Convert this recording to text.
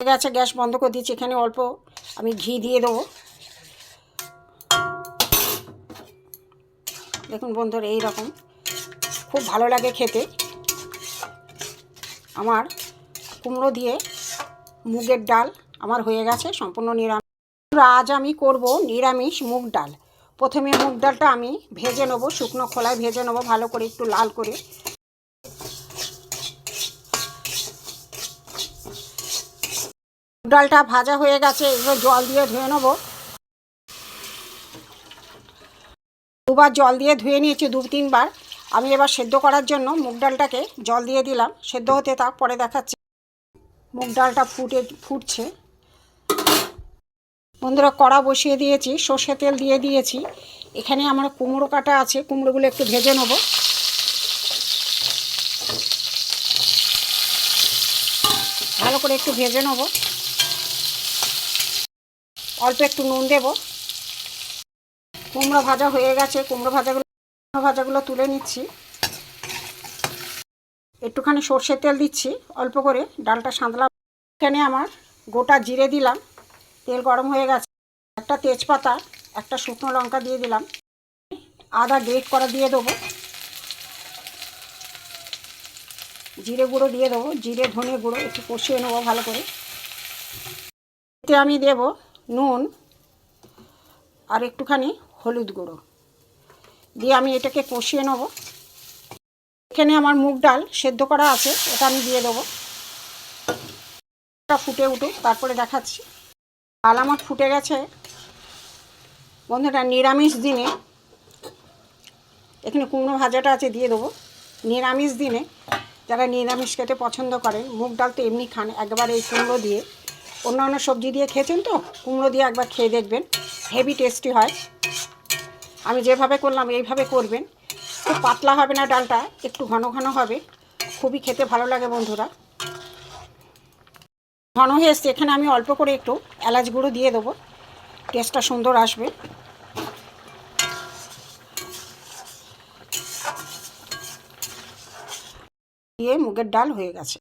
গেছে, গ্যাস বন্ধ করে দিচ্ছি। এখানে অল্প আমি ঘি দিয়ে দেবো। দেখুন বন্ধুরা, এইরকম খুব ভালো লাগে খেতে। আমার কুমড়ো দিয়ে মুগের ডাল আমার হয়ে গেছে সম্পূর্ণ নিরামিষ। আজ আমি করব নিরামিষ মুগ ডাল। প্রথমে মুগ ডালটা আমি ভেজে নেবো, শুকনো খোলায় ভেজে নেবো ভালো করে, একটু লাল করে। ডালটা ভাজা হয়ে গেছে, এবার জল দিয়ে ধুয়ে নেবো। দুবার জল দিয়ে ধুয়ে নিয়েছি, 2-3 বার। আমি এবার সেদ্ধ করার জন্য মুগ ডালটাকে জল দিয়ে দিলাম সেদ্ধ হতে, তারপরে দেখাচ্ছি। মুগ ডালটা ফুটছে বন্ধুরা। কড়া বসিয়ে দিয়েছি, সর্ষে তেল দিয়ে দিয়েছি। এখানে আমার কুমড়ো কাটা আছে, কুমড়োগুলো একটু ভেজে নেব। ভালো করে একটু ভেজে নেব। অল্প একটু নুন দেব। কুমড়ো ভাজা হয়ে গেছে, কুমড়ো ভাজাগুলো তুলে নিচ্ছি। একটুখানি সর্ষের তেল দিচ্ছি অল্প করে, ডালটা সাঁতলাম। এখানে আমার গোটা জিরে দিলাম, তেল গরম হয়ে গেছে। একটা তেজপাতা, একটা শুকনো লঙ্কা দিয়ে দিলাম। আদা গ্রেট করা দিয়ে দেবো। জিরে গুঁড়ো দিয়ে দেবো, জিরে ধনে গুঁড়ো একটু কষিয়ে নেবো ভালো করে। এতে আমি দেব নুন আর একটুখানি হলুদ গুঁড়ো দিয়ে আমি এটাকে কষিয়ে নেব। এখানে আমার মুগ ডাল সেদ্ধ করা আছে, এটা আমি দিয়ে দেবো। এটা ফুটে উঠুক, তারপরে দেখাচ্ছি। ডাল আমার ফুটে গেছে বন্ধুরা। নিরামিষ দিনে এখানে কুমড়ো ভাজাটা আছে, দিয়ে দেবো। নিরামিষ দিনে যারা নিরামিষ খেতে পছন্দ করেন, মুগ ডাল তো এমনি খান, একবার এই কুমড়ো দিয়ে, অন্য সবজি দিয়ে খেয়েছেন তো, কুমড়ো দিয়ে একবার খেয়ে দেখবেন, হেভি টেস্টি হয়। আমি যেভাবে করলাম এইভাবে করবেন। খুব পাতলা হবে না ডালটা, একটু ঘন ঘন হবে, খুবই খেতে ভালো লাগে বন্ধুরা। ঘন হয়ে এসছে, এখানে আমি অল্প করে একটু এলাচ গুঁড়ো দিয়ে দেবো, টেস্টটা সুন্দর আসবে। দিয়ে মুগের ডাল হয়ে গেছে।